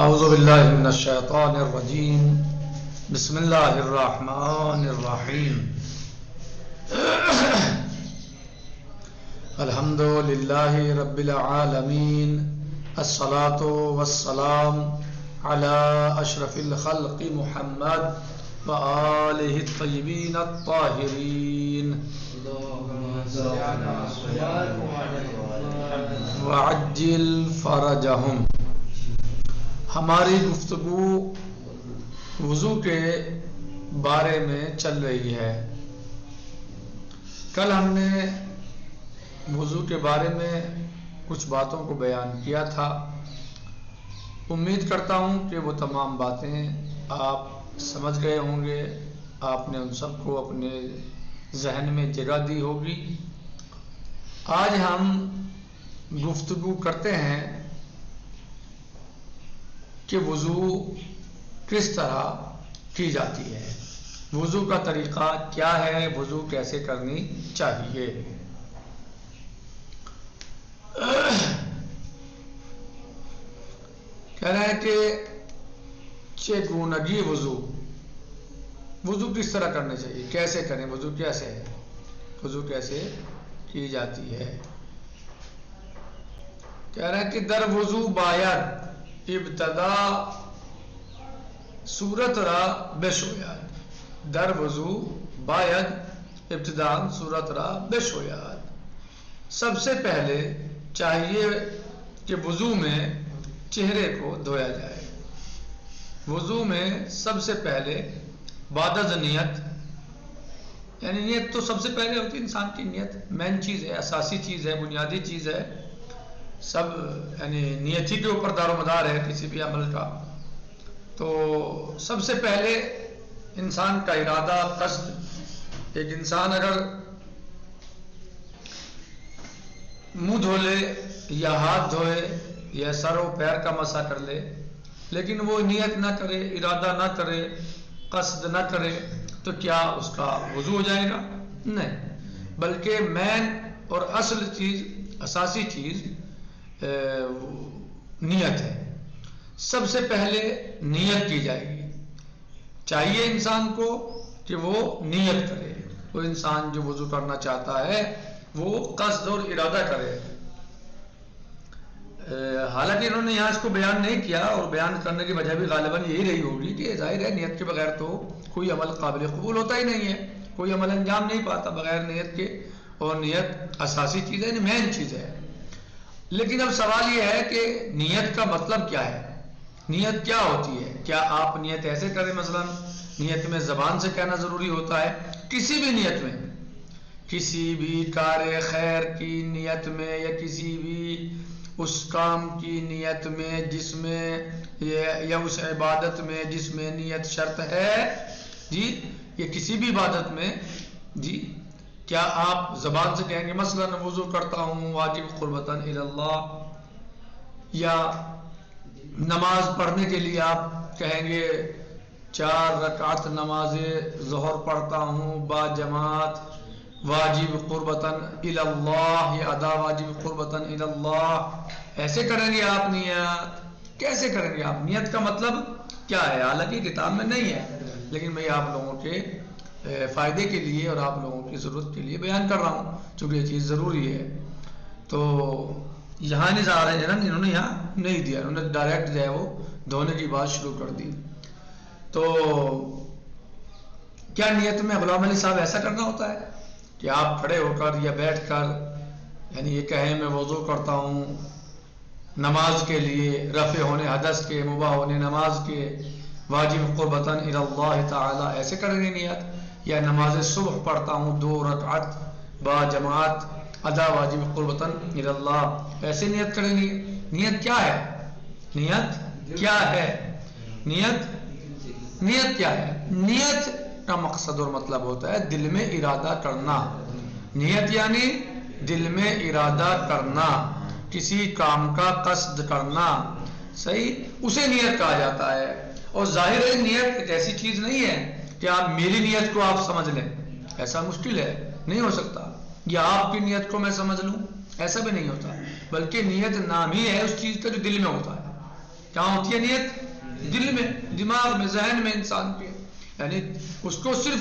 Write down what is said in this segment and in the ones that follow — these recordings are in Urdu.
اعوذ باللہ من الشیطان الرجیم بسم اللہ الرحمن الرحیم الحمد للہ رب العالمین الصلاة والسلام علی اشرف الخلق محمد وآلہ الطیبین الطاہرین وعجل فرجہم۔ ہماری گفتگو وضو کے بارے میں چل رہی ہے۔ کل ہم نے وضو کے بارے میں کچھ باتوں کو بیان کیا تھا۔ امید کرتا ہوں کہ وہ تمام باتیں آپ سمجھ گئے ہوں گے، آپ نے ان سب کو اپنے ذہن میں جگہ دی ہوگی۔ آج ہم گفتگو کرتے ہیں کہ وضو کس طرح کی جاتی ہے، وضو کا طریقہ کیا ہے، وضو کیسے کرنی چاہیے۔ کہہ رہے ہیں کہ چگونگی وضو کس طرح کرنا چاہیے، کیسے کریں، وضو کیسے ہے، وضو کیسے کی جاتی ہے۔ کہہ رہے ہیں کہ در وضو باید ابتدا صورت را بشوید، در وضو باید ابتداء صورت را بشوید۔ سب سے پہلے چاہیے کہ وضو میں چہرے کو دھویا جائے۔ وضو میں سب سے پہلے بعد از نیت، یعنی نیت تو سب سے پہلے ہوتی ہے، انسان کی نیت مین چیز ہے، اساسی چیز ہے، بنیادی چیز ہے، سب یعنی نیت ہی کے اوپر دار و مدار ہے کسی بھی عمل کا۔ تو سب سے پہلے انسان کا ارادہ، قصد۔ ایک انسان اگر منہ دھو لے یا ہاتھ دھوئے یا سر و پیر کا مسح کر لے، لیکن وہ نیت نہ کرے، ارادہ نہ کرے، قصد نہ کرے، تو کیا اس کا وضو ہو جائے گا؟ نہیں، بلکہ مین اور اصل چیز، اساسی چیز نیت ہے۔ سب سے پہلے نیت کی جائے گی۔ چاہیے انسان کو کہ وہ نیت کرے، وہ انسان جو وضو کرنا چاہتا ہے وہ قصد اور ارادہ کرے۔ حالانکہ انہوں نے یہاں اس کو بیان نہیں کیا، اور بیان کرنے کی وجہ بھی غالباً یہی رہی ہوگی کہ ظاہر ہے نیت کے بغیر تو کوئی عمل قابل قبول ہوتا ہی نہیں ہے، کوئی عمل انجام نہیں پاتا بغیر نیت کے، اور نیت اساسی چیز ہے، مین چیز ہے۔ لیکن اب سوال یہ ہے کہ نیت کا مطلب کیا ہے، نیت کیا ہوتی ہے؟ کیا آپ نیت ایسے کریں، مثلا نیت میں زبان سے کہنا ضروری ہوتا ہے؟ کسی بھی نیت میں، کسی بھی کار خیر کی نیت میں، یا کسی بھی اس کام کی نیت میں جس میں یا اس عبادت میں جس میں نیت شرط ہے جی، یا کسی بھی عبادت میں جی، کیا آپ زبان سے کہیں گے مثلا وضو کرتا ہوں واجب قربتاً الی اللہ، یا نماز پڑھنے کے لیے آپ کہیں گے 4 رکعت نماز ظہر پڑھتا ہوں با جماعت واجب قربتاً الی اللہ، یا ادا واجب قربتاً الی اللہ، ایسے کریں گے آپ نیت؟ کیسے کریں گے آپ؟ نیت کا مطلب کیا ہے؟ حالانکہ کتاب میں نہیں ہے، لیکن میں آپ لوگوں کے فائدے کے لیے اور آپ لوگوں کی ضرورت کے لیے بیان کر رہا ہوں، چونکہ یہ چیز ضروری ہے۔ تو یہاں نہیں جا رہے ہیں نا، انہوں نے یہاں نہیں دیا، انہوں نے ڈائریکٹ جو ہے وہ دھونے کی بات شروع کر دی۔ تو کیا نیت میں غلام علی صاحب ایسا کرنا ہوتا ہے کہ آپ کھڑے ہو کر یا بیٹھ کر یعنی یہ کہیں میں وضو کرتا ہوں نماز کے لیے، رفع ہونے حدث کے، مباح ہونے نماز کے، واجب قربتاً الی اللہ تعالی، ایسے کریں گے نیت؟ یا نماز صبح پڑھتا ہوں 2 رکعت با جماعت ادا واجب قربتاً الی اللہ، ایسے نیت کریں گے؟ نیت کیا ہے؟ نیت کیا ہے؟ نیت کیا ہے؟ نیت کا مقصد اور مطلب ہوتا ہے دل میں ارادہ کرنا۔ نیت یعنی دل میں ارادہ کرنا، کسی کام کا قصد کرنا، صحیح، اسے نیت کہا جاتا ہے۔ اور ظاہر ہے نیت ایک ایسی چیز نہیں ہے کہ آپ میری نیت کو آپ سمجھ لیں، ایسا مشکل ہے، نہیں ہو سکتا، یا آپ کی نیت کو میں سمجھ لوں، ایسا بھی نہیں ہوتا، بلکہ نیت نام ہی ہے اس چیز کا جو دل میں ہوتا ہے۔ کہاں ہوتی ہے نیت؟ دل میں، دماغ میں، ذہن میں، انسان کے. یعنی اس کو صرف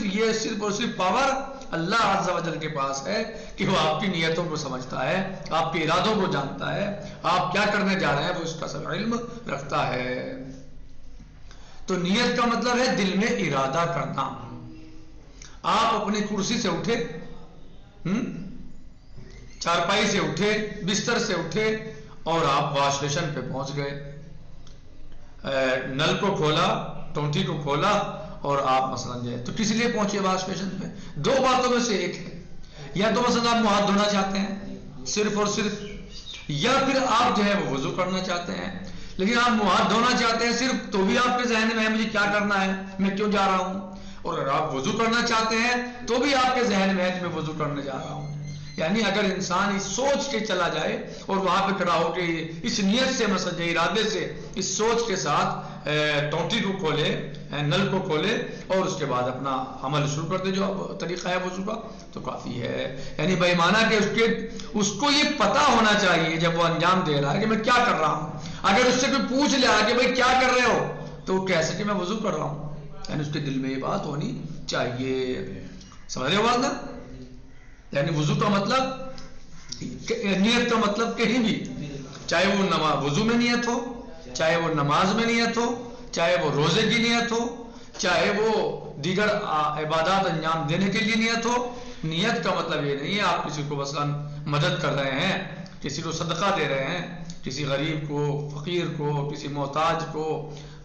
اور صرف پاور اللہ عز و جل کے پاس ہے کہ وہ آپ کی نیتوں کو سمجھتا ہے، آپ کے ارادوں کو جانتا ہے، آپ کیا کرنے جا رہے ہیں وہ اس کا سب علم رکھتا ہے. تو نیت کا مطلب ہے دل میں ارادہ کرنا. آپ اپنی کرسی سے اٹھے، چارپائی سے اٹھے، بستر سے اٹھے اور آپ واش بیسن پہ پہنچ گئے، نل کو کھولا، ٹونٹی کو کھولا اور آپ مثلا جو ہے تو کس لیے پہنچے واش بیسن پہ؟ دو باتوں میں سے ایک ہے، یا تو مثلا آپ منہ ہاتھ دھونا چاہتے ہیں صرف اور صرف، یا پھر آپ جو ہے وہ وضو کرنا چاہتے ہیں. لیکن آپ منہ ہاتھ دھونا چاہتے ہیں صرف، تو بھی آپ کے ذہن میں ہے مجھے کیا کرنا ہے، میں کیوں جا رہا ہوں. اور اگر آپ وضو کرنا چاہتے ہیں تو بھی آپ کے ذہن میں ہے کہ میں وضو کرنے جا رہا ہوں. یعنی اگر انسان اس سوچ کے چلا جائے اور وہاں پہ کھڑا ہو کے اس نیت سے مثلا ارادے سے اس سوچ کے ساتھ ٹونٹی کو کھولے، نل کو کھولے اور اس کے بعد اپنا عمل شروع کر دے جو طریقہ ہے وضو کا، تو کافی ہے. یعنی بے معنی کہ اس کو یہ پتا ہونا چاہیے جب وہ انجام دے رہا ہے کہ میں کیا کر رہا ہوں. اگر اس سے کوئی پوچھ لیا کہ بھائی کیا کر رہے ہو تو وہ کہہ سکے میں وضو کر رہا ہوں. یعنی اس کے دل میں یہ بات ہونی چاہیے. سمجھ رہے ہو بات نا؟ یعنی وضو کا مطلب، نیت کا مطلب کہیں بھی، چاہے وہ وضو میں نیت ہو، چاہے وہ نماز میں نیت ہو، چاہے وہ روزے کی نیت ہو، چاہے وہ دیگر عبادات انجام دینے کے لیے نیت ہو. نیت کا مطلب یہ نہیں ہے آپ کسی کو مثلا مدد کر رہے ہیں، کسی کو صدقہ دے رہے ہیں، کسی غریب کو، فقیر کو، کسی محتاج کو.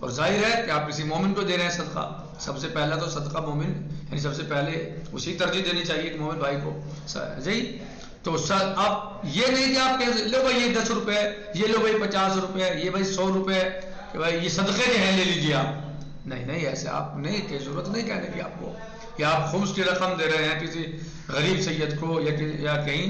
اور ظاہر ہے کہ آپ کسی مومن کو دے رہے ہیں صدقہ، سب سے پہلا تو صدقہ مومن، یعنی سب سے پہلے اسی ترجیح دینی چاہیے کہ مومن بھائی کو جی. تو آپ یہ نہیں کہ آپ کہ لو بھائی یہ 10 روپے، یہ لو بھائی 50 روپے، یہ بھائی 100 روپے کہ بھائی یہ صدقے کے ہیں لے لیجیے آپ. نہیں ایسے آپ نہیں کہ ضرورت نہیں کہنے کی آپ کو، یا آپ خمس کی رقم دے رہے ہیں کسی غریب سید کو یا کہیں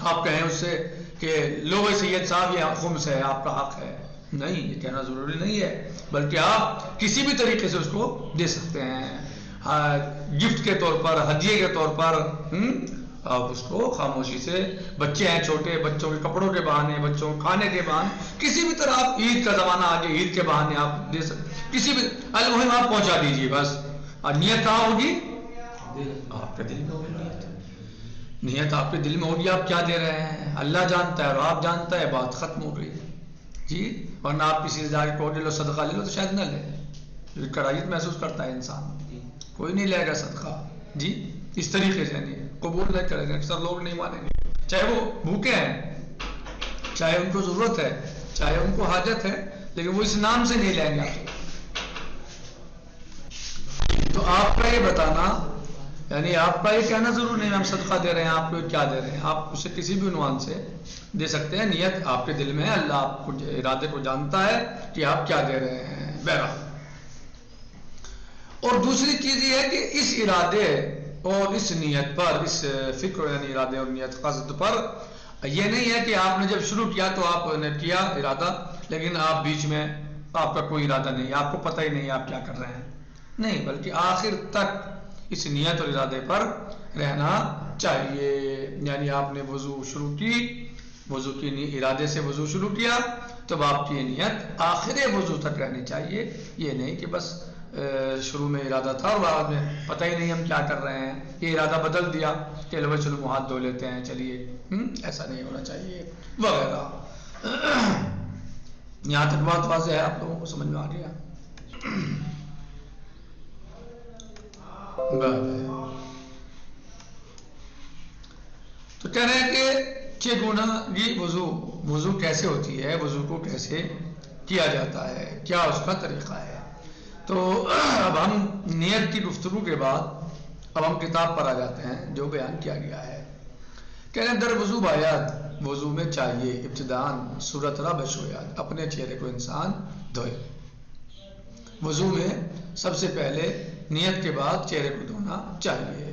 آپ کہیں اس سے کہ لو بھائی سید صاحب یہ خمس ہے، آپ کا حق ہے. نہیں، یہ کہنا ضروری نہیں ہے، بلکہ آپ کسی بھی طریقے سے اس کو دے سکتے ہیں. گفٹ کے طور پر، ہدیے کے طور پر، آپ اس کو خاموشی سے، بچے ہیں چھوٹے، بچوں کے کپڑوں کے بہانے، بچوں کو کھانے کے بہانے، کسی بھی طرح آپ، عید کا زمانہ آگے، عید کے بہانے آپ دے سکتے، کسی بھی المہم آپ پہنچا دیجیے بس. اور نیت کہاں ہوگی؟ آپ کے دل میں ہوگی. نیت آپ کے دل میں ہوگی. آپ کیا دے رہے ہیں اللہ جانتا ہے اور آپ جانتا ہے، بات ختم ہو گئی جی. ورنہ آپ کسی سے جا کے کہو لے لو صدقہ لے لو تو شاید نہ لے، کراہیت محسوس کرتا ہے انسان، کوئی نہیں لے گا صدقہ جی. اس طریقے سے نہیں قبول نہیں کریں گے، اکثر لوگ نہیں مانیں گے، چاہے وہ بھوکے ہیں، چاہے ان کو ضرورت ہے، چاہے ان کو حاجت ہے، لیکن وہ اس نام سے نہیں لیں گے. تو آپ کا یہ بتانا، یعنی آپ کا یہ کہنا ضرور نہیں ہم صدقہ دے رہے ہیں، آپ کو کیا دے رہے ہیں، آپ اسے کسی بھی عنوان سے دے سکتے ہیں. نیت آپ کے دل میں ہے، اللہ آپ کو ارادے کو جانتا ہے کہ آپ کیا دے رہے ہیں. بہرحال، اور دوسری چیز یہ ہے کہ اس ارادے اور اس نیت پر، اس فکر یعنی ارادے اور نیت قصد پر، یہ نہیں ہے کہ آپ نے جب شروع کیا تو آپ نے کیا ارادہ، لیکن آپ بیچ میں آپ کا کوئی ارادہ نہیں، آپ کو پتہ ہی نہیں آپ کیا کر رہے ہیں. نہیں، بلکہ آخر تک اس نیت اور ارادے پر رہنا چاہیے. یعنی آپ نے وضو شروع کی، وضو کی ارادے سے وضو شروع کیا، تب آپ کی نیت آخر وضو تک رہنی چاہیے. یہ نہیں کہ بس شروع میں ارادہ تھا اور بعد میں پتہ ہی نہیں ہم کیا کر رہے ہیں، یہ ارادہ بدل دیا کہ لو چلو منہ ہاتھ دھو لیتے ہیں چلیے، ایسا نہیں ہونا چاہیے وغیرہ. یہاں تک بات واضح ہے، آپ لوگوں کو سمجھ میں آ گیا؟ تو کہہ رہے ہیں کہ چگونگی وضو کیسے ہوتی ہے، وضو کو کیسے کیا جاتا ہے، کیا اس کا طریقہ ہے. تو اب ہم نیت کی گفتگو کے بعد اب ہم کتاب پر آ جاتے ہیں جو بیان کیا گیا ہے. کہہ رہے ہیں در وضو باید، وضو میں چاہیے ابتدان صورت را بشویاد، اپنے چہرے کو انسان دھوئے. وضو میں سب سے پہلے نیت کے بعد چہرے کو دھونا چاہیے.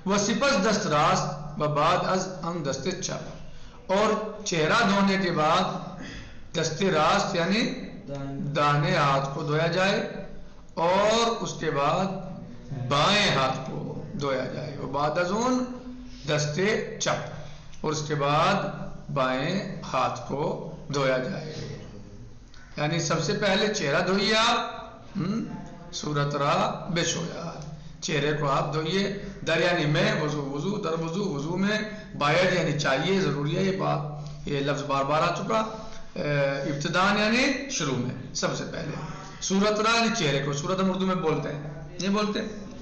وہ سپس دست راست و بعد از ان دست چپ، اور چہرہ دھونے کے بعد دست راست یعنی داہنے ہاتھ کو دھویا جائے، اور اس کے بعد بائیں ہاتھ کو دھویا جائے. اور بعد از ان دست چپ، اور اس کے بعد بائیں ہاتھ کو دھویا جائے. یعنی سب سے پہلے چہرہ دھوئیے آپ، صورت را بشویا، چہرے کو آپ دھوئیے، در یعنی میں، وضو در وضو میں، باید یعنی چاہیے، ضروری ہے، یہ لفظ بار بار آ چکا، ابتدان یعنی شروع میں سب سے پہلے، صورت را یعنی چہرے کو، صورت ہم اردو میں بولتے ہیں، نہیں بولتے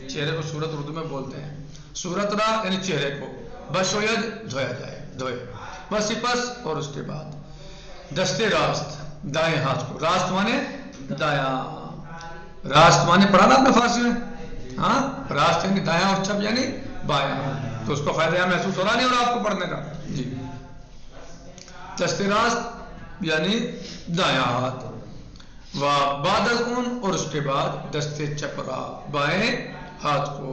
چہرے کو، صورت اردو میں بولتے ہیں، صورت را یعنی چہرے کو بشوید دھویا جائے، دھوئے، بس پس، اور اس کے بعد دستے راست، دائیں ہاتھ کو، راست مانے دایاں، راست مانے پڑھا نا آپ نے فارسی میں، ہاں، راست یعنی دایاں اور چپ یعنی بایاں، تو اس کو فائدہ محسوس ہو رہا نہیں ہو رہا آپ کو پڑھنے کا، جی، دستے راست یعنی دایاں ہاتھ، و بعد از اون، اور اس کے بعد دستے چپرا، بائیں ہاتھ کو،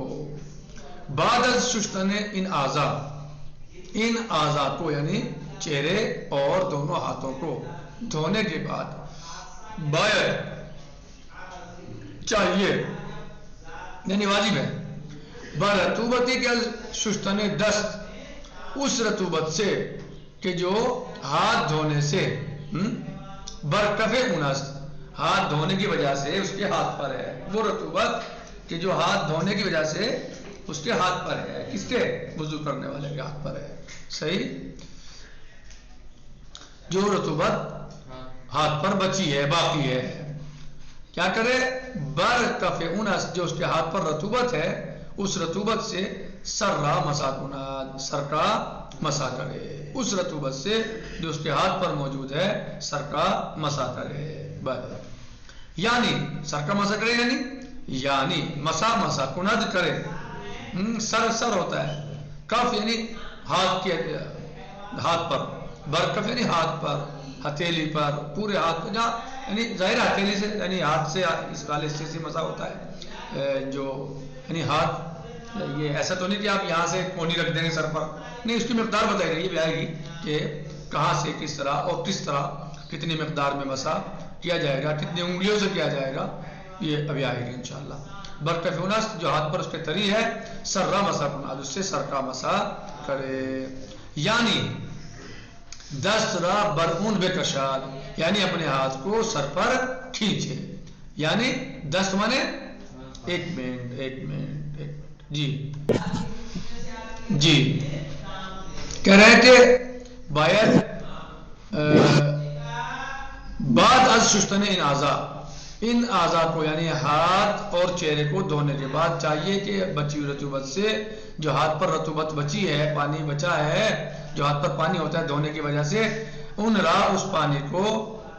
بعد از شستن ان اعضاء کو، یعنی چہرے اور دونوں ہاتھوں کو دھونے کے بعد، باید چاہیے یعنی واجب ہے، برطوبتی کے شستن دست، اس رطوبت سے کہ جو ہاتھ دھونے سے، برکف انست، ہاتھ دھونے کی وجہ سے اس کے ہاتھ پر ہے، وہ رطوبت کہ جو ہاتھ دھونے کی وجہ سے اس کے ہاتھ پر ہے، کس کے؟ وضو کرنے والے کے ہاتھ پر ہے، صحیح، جو رطوبت ہاتھ پر بچی ہے، باقی ہے، کیا کرے؟ برکف انست، جو اس کے ہاتھ پر رطوبت ہے، اس رطوبت سے سر را مسا کناد، سر کا مسا کرے، اس رطوبت سے جو اس کے ہاتھ پر موجود ہے سر کا مسا کرے، یعنی سر کا مسا کرے، یعنی مسا کناد کرے، سر ہوتا ہے، کف یعنی ہاتھ پر، برکف یعنی ہاتھ پر، ہتھیلی پر، پورے ہاتھ پر، یعنی ظاہر ہتھیلی سے، یعنی ہاتھ سے اس والے حصے سے مسا ہوتا ہے، جو یعنی ہاتھ، یہ ایسا تو نہیں کہ آپ یہاں سے کونی رکھ دیں گے سر پر، نہیں، اس کی مقدار بتائی گئی، یہ بھی آئے گی کہ کہاں سے کس طرح اور کس طرح کتنی مقدار میں مسا کیا جائے گا، کتنی انگلیوں سے کیا جائے گا، یہ ابھی آئے گی انشاءاللہ، برکف انست، جو ہاتھ پر اس کے تری ہے، سر را مسا کناد، اس سے سر کا مسا کرے، یعنی دست را برون بکشاد، یعنی اپنے ہاتھ کو سر پر کھینچے، یعنی دست مانے ایک منٹ، جی کہہ رہے ہیں کہ باید بعد از شستن ان اعضاء کو، یعنی ہاتھ اور چہرے کو دھونے کے بعد چاہیے کہ بچی ہوئی رطوبت سے، جو ہاتھ پر رطوبت بچی ہے، پانی بچا ہے، جو ہاتھ پر پانی ہوتا ہے دھونے کی وجہ سے، ان را، اس پانی کو،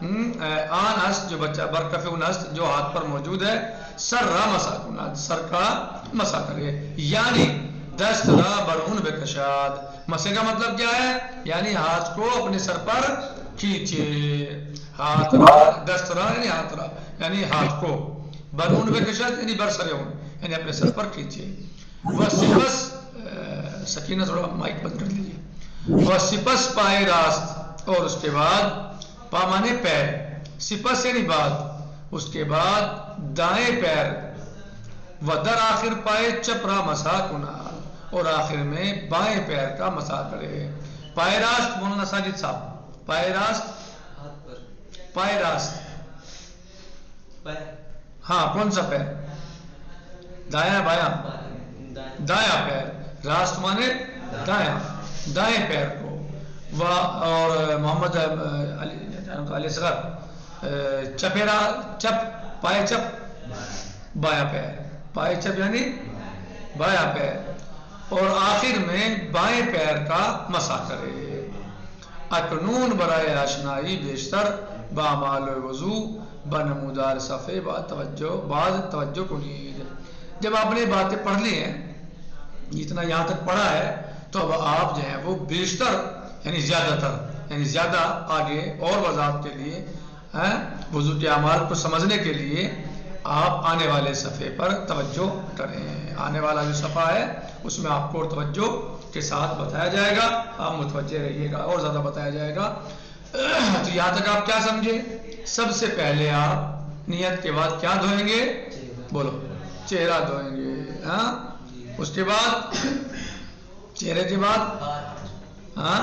آن است، جو بچہ برکف انست، جو ہاتھ پر موجود ہے، سر را مسا کناد، سر کا مسا کرے، یعنی دست را برون بکشاد، مسے کا مطلب کیا ہے؟ یعنی ہاتھ کو اپنے سر پر کھینچے، ہاتھ را، دست را یعنی ہاتھ را، یعنی ہاتھ کو، برون بکشاد یعنی برسر اون، یعنی اپنے سر پر کھینچے، وسپس، سکینہ تھوڑا مائک بند کر لیجیے، وسپس پائے راست، اور اس کے بعد، پا مانے پیر، سپس یعنی بعد، اس کے بعد دائیں پیر، ودر آخر پائے چپرا مسا کناد، اور آخر میں بائیں پیر کا مسا کرے، پائے راست، مولانا ساجد صاحب، پائے راست، پائے راست، ہاں، کون سا پیر؟ دایاں بایاں؟ دایاں پیر، راست مانے دایاں، دائیں پیر کو، اور محمد علی اصغر، چپیرا، چپ، پائے چپ، بایاں پیر، پائے چپ یعنی بایاں پیر، اور آخر میں بائیں پیر کا مسا کرے، اکنون برائے آشنائی بیشتر باعمال وضو بنمودار صفحے بعد توجہ کنید، جب آپ نے باتیں پڑھ لی ہیں، جتنا یہاں تک پڑھا ہے، تو اب آپ جو ہیں وہ بیشتر یعنی زیادہ تر، یعنی زیادہ آگے اور وضاحت کے لیے، وضو کے اعمال کو سمجھنے کے لیے آپ آنے والے صفحے پر توجہ کریں، آنے والا جو صفحہ ہے اس میں آپ کو توجہ کے ساتھ بتایا جائے گا، آپ متوجہ رہیے گا، اور زیادہ بتایا جائے گا، تو یہاں تک آپ کیا سمجھے؟ سب سے پہلے آپ نیت کے بعد کیا دھوئیں گے؟ بولو، چہرہ دھوئیں گے، ہاں، اس کے بعد چہرے کے بعد، ہاں،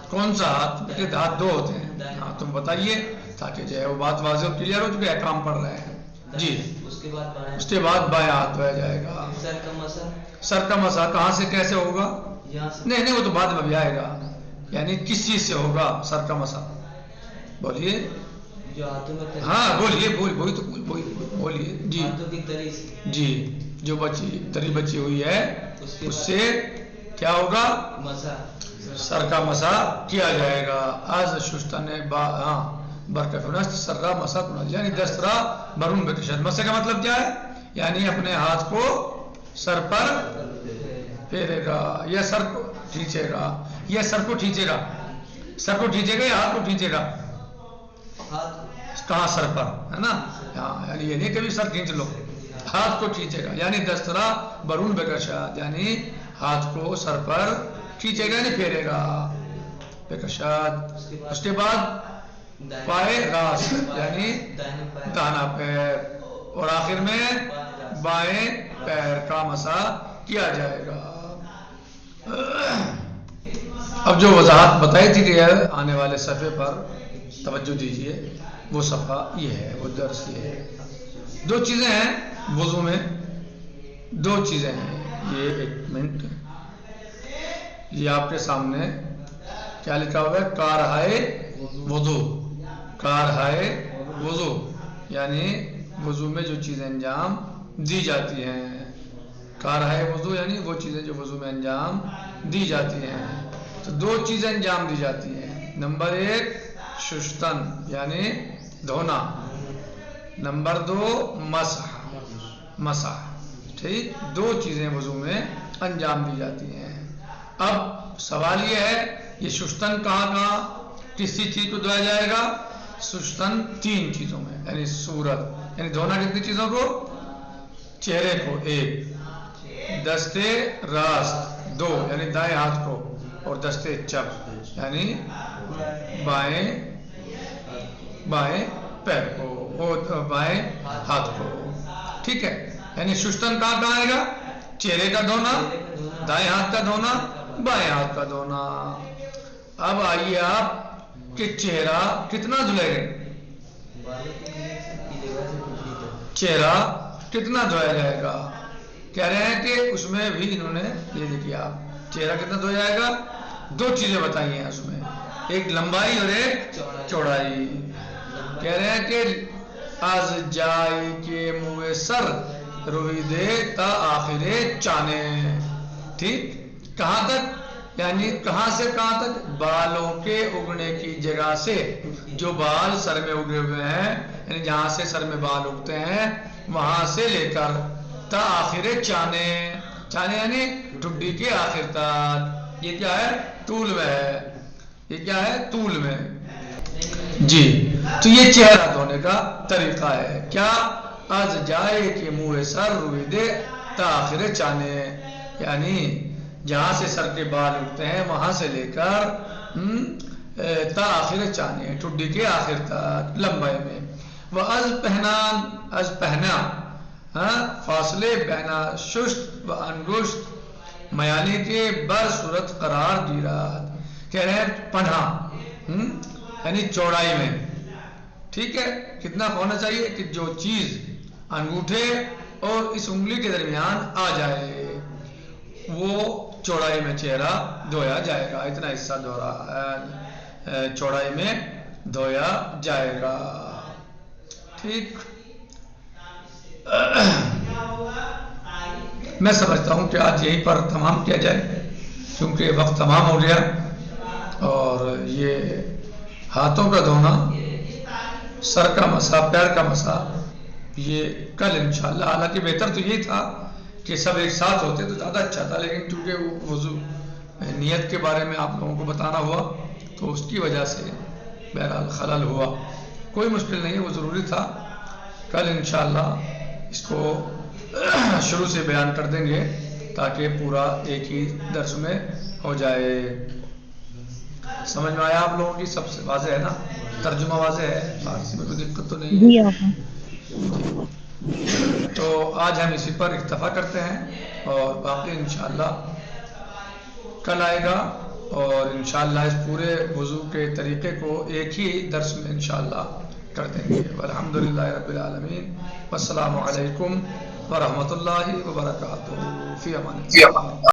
کون سا ہاتھ؟ ہاتھ دو ہوتے ہیں، ہاں، تم بتائیے، تاکہ جو ہے وہ بات واضح اور کلیئر ہو چکے احکام پڑھ رہے ہیں جی. اس کے بعد بائیں ہاتھ دھویا جائے گا. سر کا مسح کہاں سے کیسے ہوگا؟ نہیں وہ تو بعد میں بھی آئے گا. یعنی کس چیز سے ہوگا سر کا مسح؟ بولیے. ہاں بولیے بولیے جی. جو تری بچی ہوئی ہے اس سے کیا ہوگا؟ سر کا مسح کیا جائے گا. از شستن برکفنست سر کا مسح یعنی دسترا برون بکشد. مسح کا مطلب کیا ہے؟ یعنی اپنے ہاتھ کو سر پر پھیرے گا یا سر کو کھینچے گا یا سر کو کھینچے گا یا ہاتھ کو کھینچے گا. کہاں؟ سر پر ہے نا. یعنی یہ نہیں کبھی سر کھینچ لو، ہاتھ کو کھینچے گا. یعنی دسترا برون بکشد یعنی ہاتھ کو سر پر کھینچے گا یعنی پھیرے گا. بکشد. اس کے بعد پائے راس یعنی داہنا پیر اور آخر میں بائیں پیر کا مسح کیا جائے گا. اب جو وضاحت بتائی تھی کہ آنے والے صفحے پر توجہ دیجیے، وہ صفحہ یہ ہے، وہ درس یہ ہے. دو چیزیں ہیں وضو میں، دو چیزیں ہیں. یہ ایک منٹ، یہ آپ کے سامنے کیا لکھا ہوا ہے؟ کارہائے وضو. کارہائے وضو یعنی وضو میں جو چیزیں انجام دی جاتی ہیں. کارہائے وضو یعنی وہ چیزیں جو وضو میں انجام دی جاتی ہیں. تو دو چیزیں انجام دی جاتی ہیں. نمبر ایک شستن یعنی دھونا. نمبر دو مسح. ٹھیک، دو چیزیں وضو میں انجام دی جاتی ہیں. اب سوال یہ ہے یہ شستن کہاں کس چیز کو دھویا جائے گا؟ شستن تین چیزوں میں، یعنی صورت یعنی دھونا کتنی چیزوں کو؟ چہرے کو ایک، دستے راست دو یعنی دائیں ہاتھ کو، اور دستے چپ یعنی بائیں پیر کو اور بائیں ہاتھ کو. ٹھیک ہے، یعنی شستن کہاں آئے گا؟ چہرے کا دھونا، دائیں ہاتھ کا دھونا، بائیں ہاتھ کا دھونا. اب آئیے آپ کہ چہرہ کتنا دھلے گا؟ چہرہ کتنا دھویا جائے گا؟ کہہ رہے ہیں کہ اس میں بھی انہوں نے یہ دیکھیے آپ چہرہ کتنا دھویا جائے گا؟ دو چیزیں بتائی ہیں اس میں، ایک لمبائی اور ایک چوڑائی. کہہ رہے ہیں کہ از جائی کے منہ سر روی دے تا آخر چانے. ٹھیک، کہاں تک؟ یعنی کہاں سے کہاں تک؟ بالوں کے اگنے کی جگہ سے، جو بال سر میں اگے ہوئے ہیں یعنی جہاں سے سر میں بال اگتے ہیں وہاں سے لے کر تا آخر چانے یعنی ٹھڈی کے آخر تک. یہ کیا ہے؟ طول میں ہے. یہ کیا ہے؟ طول میں جی. تو یہ چہرہ دھونے کا طریقہ ہے. کیا؟ از جائے کہ منہ سر روی دے تا آخر چانے یعنی جہاں سے سر کے بال اٹھتے ہیں وہاں سے لے کر تا آخر چانے ٹھڈی کے آخر تک لمبائی میں. وہ از پہنا فاصلے بینا شست و انگشت میالی کے بر صورت قرار گیرات. کہہ رہے ہیں پناہ یعنی چوڑائی میں. ٹھیک ہے، کتنا ہونا چاہیے کہ جو چیز انگوٹھے اور اس انگلی کے درمیان آ جائے وہ چوڑائی میں چہرہ دھویا جائے گا. اتنا حصہ چوڑائی میں دھویا جائے گا. ٹھیک، میں سمجھتا ہوں کہ آج یہیں پر تمام کیا جائے کیونکہ وقت تمام ہو گیا. اور یہ ہاتھوں کا دھونا، سر کا مسح، پیر کا مسح یہ کل انشاءاللہ. حالانکہ بہتر تو یہی تھا کہ سب ایک ساتھ ہوتے تو زیادہ اچھا تھا، لیکن چونکہ وضو نیت کے بارے میں آپ لوگوں کو بتانا ہوا تو اس کی وجہ سے بہرحال خلل ہوا. کوئی مشکل نہیں ہے، وہ ضروری تھا. کل انشاءاللہ اس کو شروع سے بیان کر دیں گے تاکہ پورا ایک ہی درس میں ہو جائے. سمجھ میں آیا آپ لوگوں کی؟ سب سے واضح ہے نا؟ ترجمہ واضح ہے؟ فارسی میں کوئی دقت تو نہیں ہے؟ تو آج ہم اسی پر اکتفا کرتے ہیں اور باقی انشاءاللہ کل آئے گا. اور انشاءاللہ اس پورے وضو کے طریقے کو ایک ہی درس میں انشاءاللہ کر دیں گے. الحمدللہ رب العالمین. والسلام علیکم ورحمۃ اللہ وبرکاتہ. فی امان اللہ.